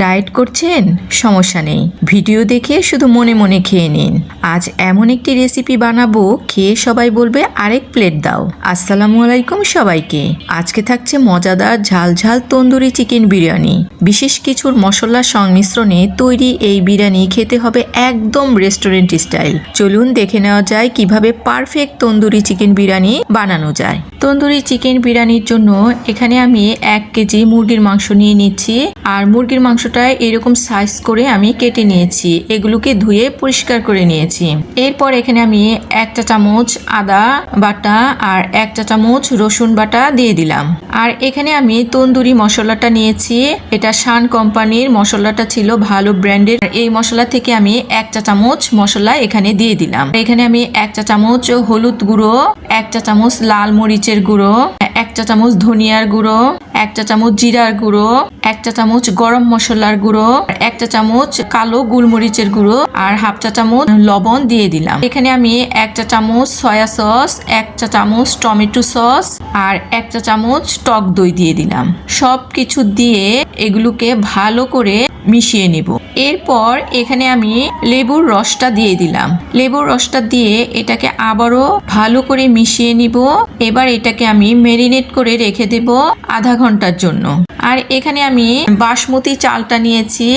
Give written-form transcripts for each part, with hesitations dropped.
Diet করছেন? সমস্যা নেই, ভিডিও দেখে শুধু মনে মনে খেয়ে নিন। আজ এমন একটি রেসিপি বানাবো, খেয়ে সবাই বলবে আরেক প্লেট দাও। আসসালামু আলাইকুম সবাইকে। আজকে থাকছে মজাদার ঝাল ঝাল তন্দুরি চিকেন বিরিয়ানি। বিশেষ কিছুর মশলার সংমিশ্রণে তৈরি এই বিরিয়ানি খেতে হবে একদম রেস্টুরেন্ট স্টাইল। চলুন দেখে নেওয়া যায় কিভাবে পারফেক্ট তন্দুরি চিকেন বিরিয়ানি বানানো যায়। তন্দুরি চিকেন বিরিয়ানির জন্য এখানে আমি 1 কেজি মুরগির মাংস নিয়ে নিচ্ছি। আর মুরগির মাংসটা এরকম সাইজ করে আমি কেটে নিয়েছি, এগুলোকে ধুয়ে পরিষ্কার করে নিয়েছি। এরপর এখানে আমি 1 চা চামচ আদা বাটা আর 1 চা চামচ রসুন বাটা দিয়ে দিলাম। আর এখানে আমি তন্দুরি মশলাটা নিয়েছি, এটা শান কোম্পানির মশলাটা ছিল, ভালো ব্র্যান্ডের। এই মশলা থেকে আমি 1 চা চামচ মশলা এখানে দিয়ে দিলাম। এখানে আমি 1 চা চামচ হলুদ গুঁড়ো, 1 চা চামচ লাল মরিচের গুঁড়ো, 1 চা চামচ ধনিয়ার গুঁড়ো, 1 চা চামচ জিরার গুঁড়ো, 1 চা চামচ গরম মশলার গুঁড়ো, 1 চা চামচ কালো গোলমরিচের গুঁড়ো আর 1/2 চা চামচ লবণ দিয়ে দিলাম। এখানে আমি 1 চা চামচ সয়া সস, 1 চা চামচ টমেটো সস আর 1 চা চামচ টক দই দিয়ে দিলাম। সব কিছু দিয়ে এগুলোকে ভালো করে মিশিয়ে নিব। এরপর এখানে আমি লেবুর রসটা দিয়ে দিলাম। লেবুর রসটা দিয়ে এটাকে আবারও ভালো করে মিশিয়ে নিব। এবার এটাকে আমি ম্যারিনেট করে রেখে দেব আধা ঘন্টার জন্য। আর এখানে আমি বাসমতি চালটা নিয়েছি,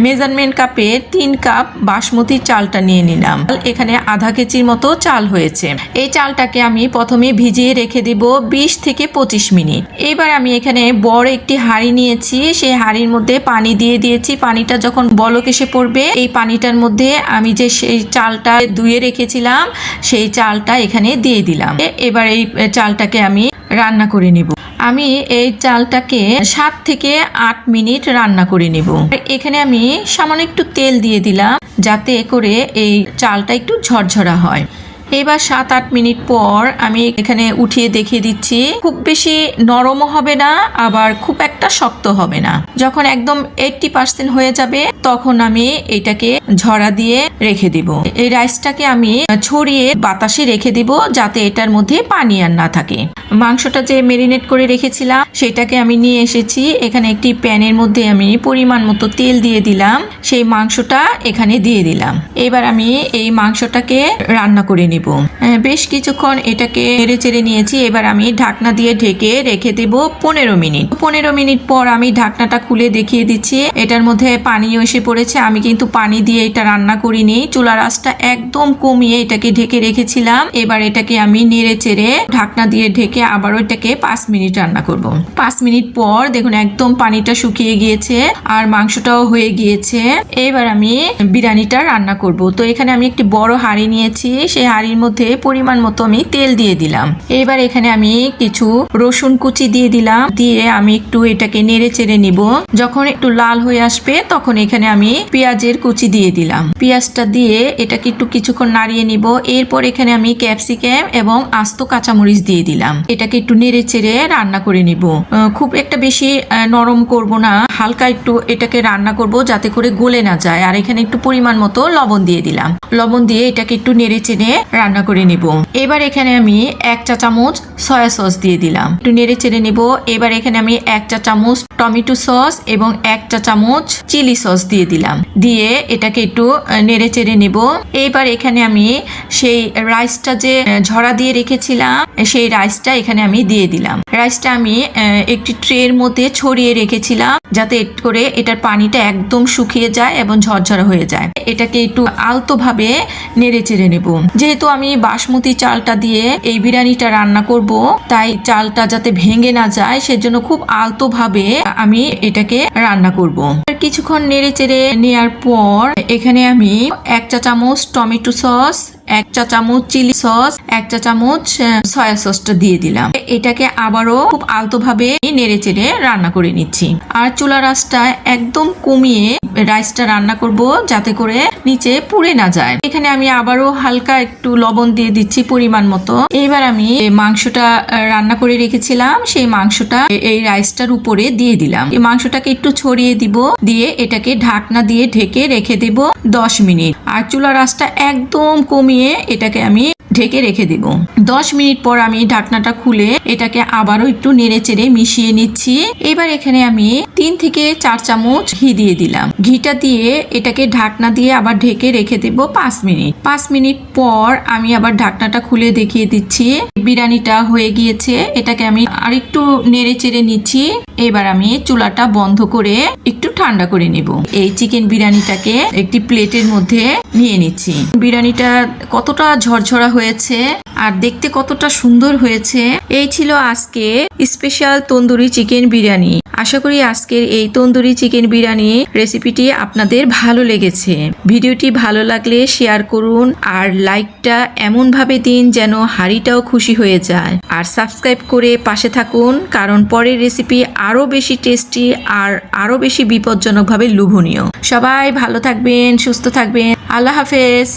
মেজারমেন্ট কাপে 3 কাপ বাসমতি চালটা নিয়ে নিলাম। এখানে আধা কেজির মতো চাল হয়েছে। এই চালটাকে আমি প্রথমে ভিজিয়ে রেখে দেব 20 থেকে 25 মিনিট। এবার আমি এখানে বড় একটি হাঁড়ি নিয়েছি, সেই হাঁড়ির মধ্যে পানি দিয়ে দিয়েছি। পানিটা যখন বলক এসে পড়বে, এই পানিটার মধ্যে আমি যে সেই চালটা ধুয়ে রেখেছিলাম সেই চালটা এখানে দিয়ে দিলাম। এবার এই চালটাকে আমি রান্না করে নিব। আমি এই চালটাকে 7 থেকে 8 মিনিট রান্না করে নেব। এখানে আমি সামান্য একটু তেল দিয়ে দিলাম যাতে করে এই চালটা একটু ঝরঝরা হয়। এবার 7-8 মিনিট পর আমি এখানে উঠিয়ে দেখিয়ে দিচ্ছি। খুব বেশি নরমও হবে না, আবার খুব একটা শক্ত হবে না। যখন একদম 80% হয়ে যাবে তখন আমি এটাকে ঝরা দিয়ে রেখে দিব। এই রাইসটাকে আমি ছড়িয়ে বাতাসে রেখে দিব যাতে এটার মধ্যে পানি আর না থাকে। মাংসটা যে ম্যারিনেট করে রেখেছিলাম সেটাকে আমি নিয়ে এসেছি। এখানে একটি প্যানের মধ্যে আমি পরিমাণ মতো তেল দিয়ে দিলাম, সেই মাংসটা এখানে দিয়ে দিলাম। এবার আমি এই মাংসটাকে রান্না করে নিব। বেশ কিছুক্ষণ এটাকে নেড়ে চেড়ে নিয়েছি। এবার আমি ঢাকনা দিয়ে ঢেকে রেখে দেব 15 মিনিট। 15 মিনিট পর আমি ঢাকনাটা খুলে দেখিয়ে দিচ্ছি। এটার মধ্যে পানিও এসে পড়েছে। আমি কিন্তু পানি দিয়ে এটা রান্না করিনি, চুলার আঁচটা একদম কমিয়ে এটাকে ঢেকে রেখেছিলাম। এবার এটাকে আমি নেড়ে চেড়ে ঢাকনা দিয়ে ঢেকে আবারও এটাকে 5 মিনিট রান্না করব। 5 মিনিট পর দেখুন একদম পানিটা শুকিয়ে গিয়েছে আর মাংসটাও হয়ে গিয়েছে। এবার আমি বিরিয়ানিটা রান্না করব। তো এখানে আমি একটি বড় হাঁড়ি নিয়েছি, সেই হাঁড়ির মধ্যে পরিমাণ মতো আমি তেল দিয়ে দিলাম। এবার এখানে আমি কিছু রসুন কুচি দিয়ে দিলাম, দিয়ে আমি একটু এটাকে নেড়ে চেড়ে নিব। যখন একটু লাল হয়ে আসবে তখন এখানে আমি পেঁয়াজের কুচি দিয়ে দিলাম। পেঁয়াজটা দিয়ে এটাকে একটু কিছুক্ষণ নাড়িয়ে নিব। এরপর এখানে আমি ক্যাপসিকাম এবং আস্ত কাঁচামরিচ দিয়ে দিলাম। এটাকে একটু নেড়ে চেড়ে রান্না করে নিব। খুব একটা বেশি নরম করব না, হালকা একটু এটাকে রান্না করব যাতে করে গলে না যায়। আর এখানে একটু পরিমাণ মতো লবণ দিয়ে দিলাম। লবণ দিয়ে এটাকে একটু নেড়ে চেড়ে রান্না করে নিব। এবার এখানে আমি 1 চা চামচ সয়া সস দিয়ে দিলাম, একটু নেড়ে চেড়ে নিব। এবার এখানে আমি 1 চা চামচ টমেটো সস এবং 1 চা চামচ চিলি সস দিয়ে দিলাম, দিয়ে এটাকে একটু নেড়ে চেড়ে নিব। এবার এখানে আমি সেই রাইসটা যে ঝরা দিয়ে রেখেছিলাম সেই রাইসটা এখানে আমি দিয়ে দিলাম। রাইসটা আমি একটি ট্রের মধ্যে ছড়িয়ে রেখেছিলাম যাতে করে এটার পানিটা একদম শুকিয়ে যায় এবং ঝরঝরা হয়ে যায়। এটাকে একটু আলতো ভাবে নেড়ে চেড়ে নেব। যেহেতু আমি বাসমতি চালটা দিয়ে এই বিরিয়ানিটা রান্না করব, তাই চালটা যাতে ভেঙে না যায় সেজন্য খুব আলতো ভাবে আমি এটাকে রান্না করব। কিছুক্ষণ নেড়ে চেড়ে নেওয়ার পর এখানে আমি 1 চা চামচ টমেটো সস, 1 চা চামচ চিলি সস, 1 চা চামচ সয়া সসটা দিয়ে দিলাম। এটাকে আবারও খুব আলতো ভাবে নেড়ে চেড়ে রান্না করে নিচ্ছি। আর চুলার আঁচটা একদম কমিয়ে রাইসটা রান্না করব যাতে করে নিচে পুড়ে না যায়। এখানে আমি আবারও হালকা একটু লবণ দিয়ে দিচ্ছি পরিমাণ মতো। এবার আমি মাংসটা রান্না করে রেখেছিলাম সেই মাংসটা এই রাইসটার উপরে দিয়ে দিলাম। এই মাংসটাকে একটু ছড়িয়ে দিব, দিয়ে এটাকে ঢাকনা দিয়ে ঢেকে রেখে দেব 10 মিনিট। আর চুলার আঁচটা একদম কমিয়ে এটাকে আমি ঢেকে রেখে দিব। 10 মিনিট পর আমি ঢাকনাটা খুলে এটাকে আবারও একটু নেড়ে চেড়ে মিশিয়ে নিচ্ছি। এবার এখানে আমি 3 থেকে 4 চামচ ঘি দিয়ে দিলাম। ঘিটা দিয়ে এটাকে ঢাকনা দিয়ে আবার ঢেকে রেখে দেব 5 মিনিট। 5 মিনিট পর আমি আবার ঢাকনাটা খুলে দেখিয়ে দিচ্ছি। বিরিয়ানিটা হয়ে গিয়েছে। এটাকে আমি আরেকটু নেড়ে চেড়ে নিচ্ছি। এবার আমি চুলাটা বন্ধ করে একটু ঠান্ডা করে নেব। এই চিকেন বিরিয়ানিটাকে একটি প্লেটের মধ্যে নিয়ে নিচ্ছি। বিরিয়ানিটা কতটা ঝরঝরা হয়েছে আর দেখতে কতটা সুন্দর হয়েছে। এই ছিল আজকে স্পেশাল তন্দুরি চিকেন বিরিয়ানি। আশা করি আজকের এই তন্দুরি চিকেন বিরিয়ানি রেসিপিটি আপনাদের ভালো লেগেছে। ভিডিওটি ভালো লাগলে শেয়ার করুন আর লাইকটা এমনভাবে দিন যেন হাঁড়িটাও খুশি হয়ে যায়। আর সাবস্ক্রাইব করে পাশে থাকুন, কারণ পরের রেসিপি আরও বেশি টেস্টি আর আরও বেশি বিপজ্জনকভাবে লোভনীয়। সবাই ভালো থাকবেন, সুস্থ থাকবেন। আল্লাহ হাফেজ।